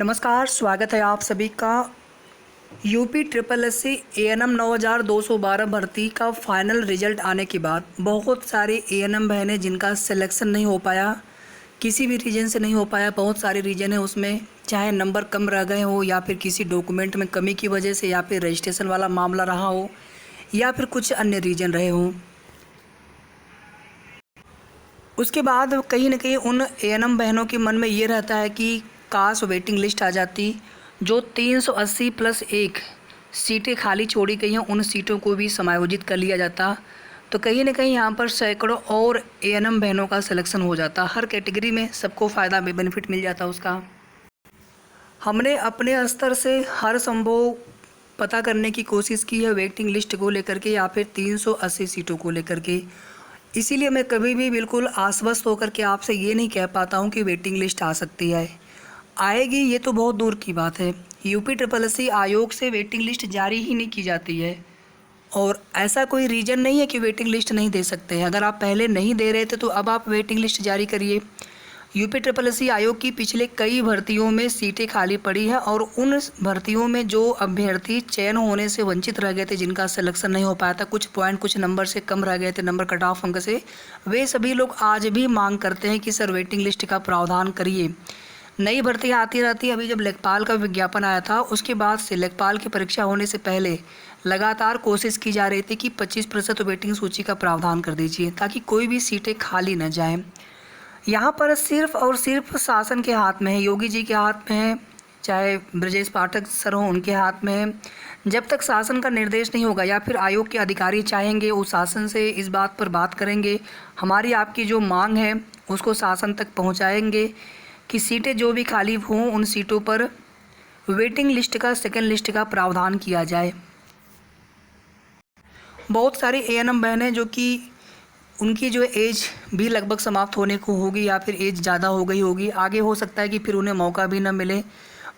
नमस्कार, स्वागत है आप सभी का। UP triple S C ANM 9212 भर्ती का फाइनल रिजल्ट आने के बाद बहुत सारे ANM बहनें जिनका सिलेक्शन नहीं हो पाया, किसी भी रीजन से नहीं हो पाया। बहुत सारे रीजन है उसमें, चाहे नंबर कम रह गए हो या फिर किसी डॉक्यूमेंट में कमी की वजह से या फिर रजिस्ट्रेशन वाला मामला रहा हो या फिर कुछ अन्य रीजन रहे हों। उसके बाद कहीं ना कहीं उन ANM बहनों के मन में ये रहता है कि काश वेटिंग लिस्ट आ जाती, जो 380+1 सीटें खाली छोड़ी गई हैं उन सीटों को भी समायोजित कर लिया जाता, तो कहीं ना कहीं यहाँ पर सैकड़ों और ANM बहनों का सिलेक्शन हो जाता। हर कैटेगरी में सबको फ़ायदा बेनिफिट मिल जाता उसका। हमने अपने स्तर से हर संभव पता करने की कोशिश की है वेटिंग लिस्ट को लेकर के या फिर 380 सीटों को लेकर के। इसीलिए मैं कभी भी बिल्कुल आश्वस्त होकर के आपसे ये नहीं कह पाता हूँ कि वेटिंग लिस्ट आ सकती है, आएगी ये तो बहुत दूर की बात है। यूपी ट्रिपल एस सी आयोग से वेटिंग लिस्ट जारी ही नहीं की जाती है और ऐसा कोई रीज़न नहीं है कि वेटिंग लिस्ट नहीं दे सकते हैं। अगर आप पहले नहीं दे रहे थे तो अब आप वेटिंग लिस्ट जारी करिए। यूपी ट्रिपल एस सी आयोग की पिछले कई भर्तियों में सीटें खाली पड़ी हैं और उन भर्तियों में जो अभ्यर्थी चयन होने से वंचित रह गए थे, जिनका सिलेक्शन नहीं हो पाया था, कुछ पॉइंट कुछ नंबर से कम रह गए थे, नंबर कट ऑफ अंक से, वे सभी लोग आज भी मांग करते हैं कि सर वेटिंग लिस्ट का प्रावधान करिए। नई भर्तियाँ आती रहती है। अभी जब लेखपाल का विज्ञापन आया था उसके बाद से लेखपाल की परीक्षा होने से पहले लगातार कोशिश की जा रही थी कि 25% वेटिंग सूची का प्रावधान कर दीजिए ताकि कोई भी सीटें खाली न जाएं। यहाँ पर सिर्फ और सिर्फ शासन के हाथ में है, योगी जी के हाथ में है, चाहे ब्रजेश पाठक सर हों उनके हाथ में है। जब तक शासन का निर्देश नहीं होगा या फिर आयोग के अधिकारी चाहेंगे वो शासन से इस बात पर बात करेंगे, हमारी आपकी जो मांग है उसको शासन तक पहुँचाएंगे कि सीटें जो भी खाली हों उन सीटों पर वेटिंग लिस्ट का सेकंड लिस्ट का प्रावधान किया जाए। बहुत सारी ANM बहनें जो कि उनकी जो एज भी लगभग समाप्त होने को होगी या फिर एज ज़्यादा हो गई होगी, आगे हो सकता है कि फिर उन्हें मौका भी न मिले।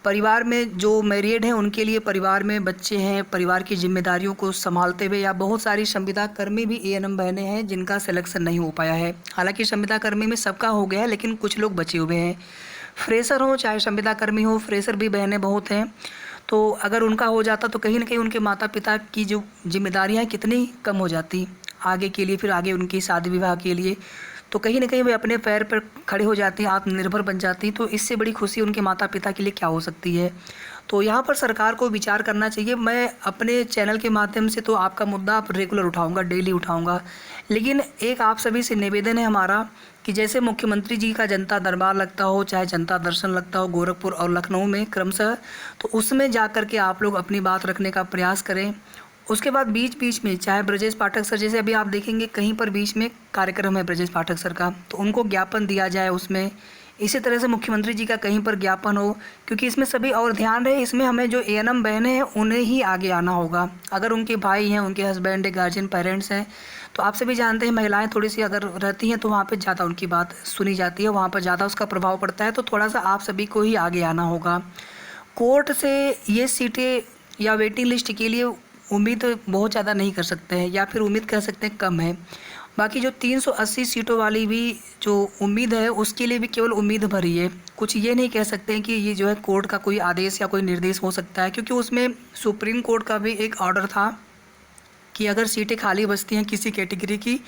परिवार में जो मैरिड हैं उनके लिए परिवार में बच्चे हैं, परिवार की जिम्मेदारियों को संभालते हुए, या बहुत सारी संविदा कर्मी भी ANM बहनें हैं जिनका सिलेक्शन नहीं हो पाया है। हालांकि संविदा कर्मी में सबका हो गया है लेकिन कुछ लोग बचे हुए हैं। फ्रेशर हो चाहे संविदा कर्मी हो, फ्रेशर भी बहनें बहुत हैं। तो अगर उनका हो जाता तो कहीं ना कहीं उनके माता पिता की जो जिम्मेदारियाँ कितनी कम हो जाती आगे के लिए, फिर आगे उनकी शादी विवाह के लिए, तो कहीं ना कहीं वे अपने पैर पर खड़े हो जाती हैं, आत्मनिर्भर बन जाती हैं। तो इससे बड़ी खुशी उनके माता पिता के लिए क्या हो सकती है। तो यहाँ पर सरकार को विचार करना चाहिए। मैं अपने चैनल के माध्यम से तो आपका मुद्दा आप रेगुलर उठाऊंगा, डेली उठाऊंगा, लेकिन एक आप सभी से निवेदन है हमारा कि जैसे मुख्यमंत्री जी का जनता दरबार लगता हो, चाहे जनता दर्शन लगता हो गोरखपुर और लखनऊ में क्रमशः, तो उसमें जा कर के आप लोग अपनी बात रखने का प्रयास करें। उसके बाद बीच बीच में चाहे ब्रजेश पाठक सर, जैसे अभी आप देखेंगे कहीं पर बीच में कार्यक्रम है ब्रजेश पाठक सर का, तो उनको ज्ञापन दिया जाए उसमें। इसी तरह से मुख्यमंत्री जी का कहीं पर ज्ञापन हो, क्योंकि इसमें सभी और ध्यान रहे, इसमें हमें जो ANM बहनें हैं उन्हें ही आगे आना होगा। अगर उनके भाई हैं, उनके हस्बैंड है, गार्जियन पेरेंट्स हैं, तो आप सभी जानते हैं महिलाएं थोड़ी सी अगर रहती हैं तो वहाँ पर ज़्यादा उनकी बात सुनी जाती है, वहाँ पर ज़्यादा उसका प्रभाव पड़ता है। तो थोड़ा सा आप सभी को ही आगे आना होगा। कोर्ट से ये सीटें या वेटिंग लिस्ट के लिए उम्मीद बहुत ज़्यादा नहीं कर सकते हैं, या फिर उम्मीद कह सकते हैं कम है। बाकी जो 380 सीटों वाली भी जो उम्मीद है उसके लिए भी केवल उम्मीद भरी है। कुछ ये नहीं कह सकते हैं कि ये जो है कोर्ट का कोई आदेश या कोई निर्देश हो सकता है, क्योंकि उसमें सुप्रीम कोर्ट का भी एक ऑर्डर था कि अगर सीटें खाली बचती हैं किसी कैटेगरी की,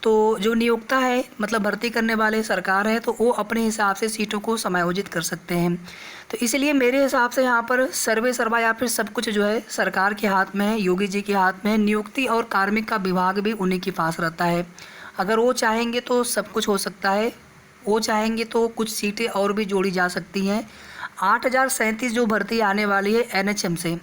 तो जो नियोक्ता है मतलब भर्ती करने वाले सरकार है, तो वो अपने हिसाब से सीटों को समायोजित कर सकते हैं। तो इसलिए मेरे हिसाब से यहाँ पर सर्वे सर्वा या फिर सब कुछ जो है सरकार के हाथ में है, योगी जी के हाथ में है। नियुक्ति और कार्मिक का विभाग भी उन्हीं के पास रहता है। अगर वो चाहेंगे तो सब कुछ हो सकता है, वो चाहेंगे तो कुछ सीटें और भी जोड़ी जा सकती हैं। 8037 जो भर्ती आने वाली है NHM से,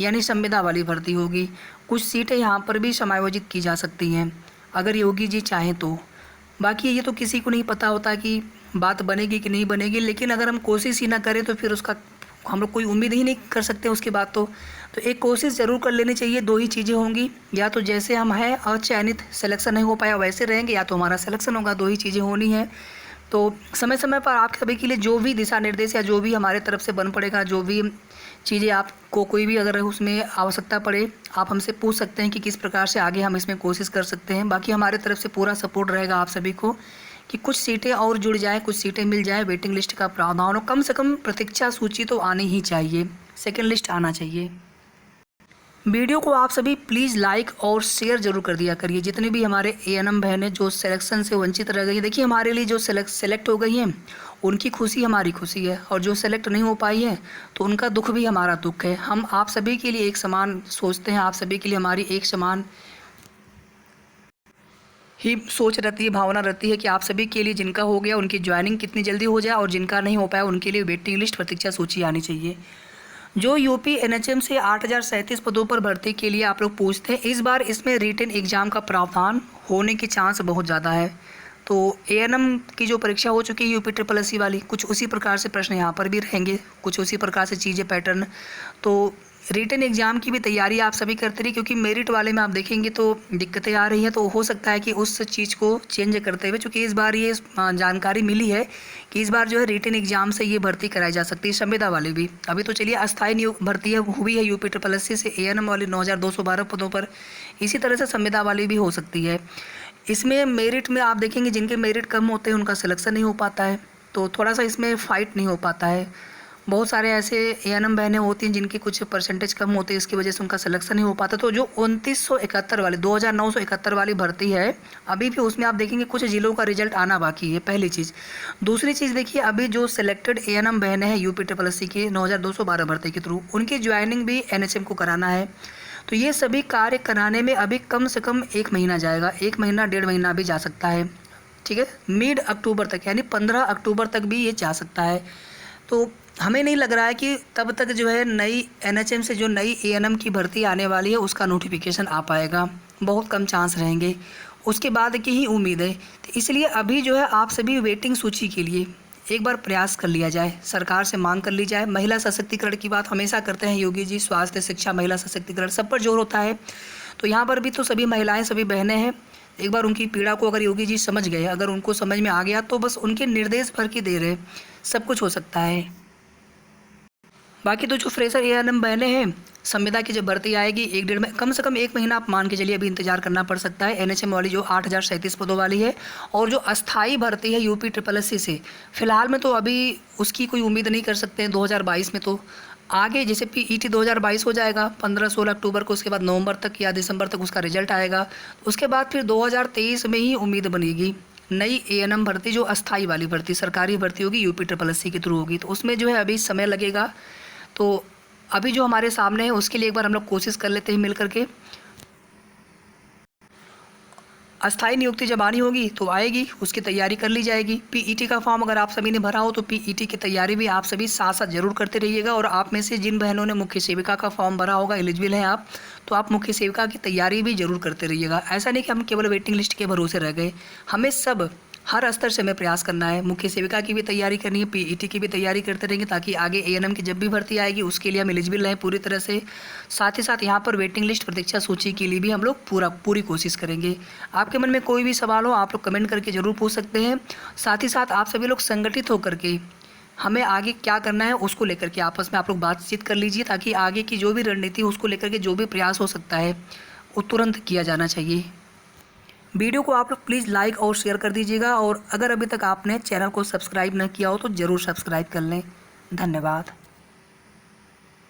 यानी संविदा वाली भर्ती होगी, कुछ सीटें यहाँ पर भी समायोजित की जा सकती हैं अगर योगी जी चाहें तो। बाकी ये तो किसी को नहीं पता होता कि बात बनेगी कि नहीं बनेगी, लेकिन अगर हम कोशिश ही ना करें तो फिर उसका हम लोग कोई उम्मीद ही नहीं कर सकते उसके बाद। तो एक कोशिश ज़रूर कर लेनी चाहिए। दो ही चीज़ें होंगी, या तो जैसे हम हैं और चयनित सिलेक्शन नहीं हो पाया वैसे रहेंगे, या तो हमारा सिलेक्शन होगा। दो ही चीज़ें होनी है। तो समय समय पर आप सभी के लिए जो भी दिशा निर्देश या जो भी हमारे तरफ से बन पड़ेगा, जो भी चीज़ें आपको कोई भी अगर उसमें आवश्यकता पड़े, आप हमसे पूछ सकते हैं कि किस प्रकार से आगे हम इसमें कोशिश कर सकते हैं। बाकी हमारे तरफ से पूरा सपोर्ट रहेगा आप सभी को कि कुछ सीटें और जुड़ जाए, कुछ सीटें मिल जाए, वेटिंग लिस्ट का प्रावधान हो, कम से कम प्रतीक्षा सूची तो आनी ही चाहिए, सेकंड लिस्ट आना चाहिए। वीडियो को आप सभी प्लीज़ लाइक और शेयर जरूर कर दिया करिए। जितने भी हमारे एएनएम बहनें जो सिलेक्शन से वंचित रह गई हैं, देखिए हमारे लिए जो सेलेक्ट हो गई हैं उनकी खुशी हमारी खुशी है, और जो सेलेक्ट नहीं हो पाई है तो उनका दुख भी हमारा दुख है। हम आप सभी के लिए एक समान सोचते हैं, आप सभी के लिए हमारी एक समान ही सोच रहती है, भावना रहती है कि आप सभी के लिए जिनका हो गया उनकी ज्वाइनिंग कितनी जल्दी हो जाए, और जिनका नहीं हो पाया उनके लिए वेटिंग लिस्ट प्रतीक्षा सूची आनी चाहिए। जो यूपी एनएचएम से 8037 पदों पर भर्ती के लिए आप लोग पूछते हैं, इस बार इसमें रिटन एग्ज़ाम का प्रावधान होने की चांस बहुत ज़्यादा है। तो एएनएम की जो परीक्षा हो चुकी है यूपी SSS वाली, कुछ उसी प्रकार से प्रश्न यहाँ पर भी रहेंगे, कुछ उसी प्रकार से चीज़ें पैटर्न। तो रिटन एग्ज़ाम की भी तैयारी आप सभी करते रहिए, क्योंकि मेरिट वाले में आप देखेंगे तो दिक्कतें आ रही हैं, तो हो सकता है कि उस चीज़ को चेंज करते हुए, चूँकि इस बार ये जानकारी मिली है कि इस बार जो है रिटन एग्ज़ाम से ये भर्ती कराई जा सकती है, संविदा वाली भी। अभी तो चलिए अस्थायी नियुक्त भर्ती हुई है यूपी SSS से एएनएम वाली 9212 पदों पर, इसी तरह से संविदा वाली भी हो सकती है। इसमें मेरिट में आप देखेंगे जिनके मेरिट कम होते हैं उनका सिलेक्शन नहीं हो पाता है, तो थोड़ा सा इसमें फ़ाइट नहीं हो पाता है। बहुत सारे ऐसे एएनएम बहनें होती हैं जिनके कुछ परसेंटेज कम होते हैं, इसकी वजह से उनका सिलेक्शन नहीं हो पाता। तो जो 2971 वाली 2971 वाली भर्ती है, अभी भी उसमें आप देखेंगे कुछ ज़िलों का रिजल्ट आना बाकी है, पहली चीज़। दूसरी चीज़ देखिए, अभी जो सिलेक्टेड एएनएम बहनें हैं यूपी SSS की 9212 भर्ती के थ्रू, उनकी ज्वाइनिंग भी एनएचएम को कराना है। तो ये सभी कार्य कराने में अभी कम से कम 1 महीना जाएगा, 1 महीना 1.5 महीना भी जा सकता है, ठीक है। मिड अक्टूबर तक यानी 15 अक्टूबर तक भी ये जा सकता है। तो हमें नहीं लग रहा है कि तब तक जो है नई एनएचएम से जो नई एएनएम की भर्ती आने वाली है उसका नोटिफिकेशन आ पाएगा, बहुत कम चांस रहेंगे, उसके बाद की ही उम्मीद है। तो इसलिए अभी जो है आप सभी वेटिंग सूची के लिए एक बार प्रयास कर लिया जाए, सरकार से मांग कर ली जाए। महिला सशक्तिकरण की बात हमेशा करते हैं योगी जी, स्वास्थ्य, शिक्षा, महिला सशक्तिकरण, सब पर जोर होता है। तो यहाँ पर भी तो सभी महिलाएं, सभी बहनें हैं, एक बार उनकी पीड़ा को अगर योगी जी समझ गए, अगर उनको समझ में आ गया, तो बस उनके निर्देश भर की देर है, सब कुछ हो सकता है। बाकी तो जो फ्रेशर एएनएम बहनें हैं, संविदा की जब भर्ती आएगी 1-1.5 में, कम से कम 1 महीना आप मान के चलिए अभी इंतजार करना पड़ सकता है। एनएचएम वाली जो 8037 पदों वाली है, और जो अस्थाई भर्ती है यूपी SSS से, फिलहाल में तो अभी उसकी कोई उम्मीद नहीं कर सकते हैं 2022 में। तो आगे जैसे पीईटी 2022 हो जाएगा 15-16 अक्टूबर को, उसके बाद नवंबर तक या दिसंबर तक उसका रिजल्ट आएगा, उसके बाद फिर 2023 में ही उम्मीद बनेगी नई एएनएम भर्ती, जो अस्थाई वाली भर्ती सरकारी भर्ती होगी यूपी SSS के थ्रू होगी। तो उसमें जो है अभी समय लगेगा। तो अभी जो हमारे सामने है उसके लिए एक बार हम लोग कोशिश कर लेते हैं मिल करके। अस्थायी नियुक्ति जब आनी होगी तो आएगी, उसकी तैयारी कर ली जाएगी। पीईटी का फॉर्म अगर आप सभी ने भरा हो तो पीईटी की तैयारी भी आप सभी साथ साथ जरूर करते रहिएगा। और आप में से जिन बहनों ने मुख्य सेविका का फॉर्म भरा होगा, एलिजिबल हैं आप, तो आप मुख्य सेविका की तैयारी भी जरूर करते रहिएगा। ऐसा नहीं कि हम केवल वेटिंग लिस्ट के भरोसे रह गए, हमें सब हर स्तर से हमें प्रयास करना है। मुख्य सेविका की भी तैयारी करनी है, पीईटी की भी तैयारी करते रहेंगे, ताकि आगे एएनएम की जब भी भर्ती आएगी उसके लिए हम एलिजिबल रहें पूरी तरह से। साथ ही साथ यहाँ पर वेटिंग लिस्ट प्रतीक्षा सूची के लिए भी हम लोग पूरी कोशिश करेंगे। आपके मन में कोई भी सवाल हो आप लोग कमेंट करके ज़रूर पूछ सकते हैं। साथ ही साथ आप सभी लोग संगठित होकर के हमें आगे क्या करना है उसको लेकर के आपस में आप लोग बातचीत कर लीजिए, ताकि आगे की जो भी रणनीति है उसको लेकर के जो भी प्रयास हो सकता है वो तुरंत किया जाना चाहिए। वीडियो को आप लोग प्लीज़ लाइक और शेयर कर दीजिएगा, और अगर अभी तक आपने चैनल को सब्सक्राइब न किया हो तो ज़रूर सब्सक्राइब कर लें। धन्यवाद।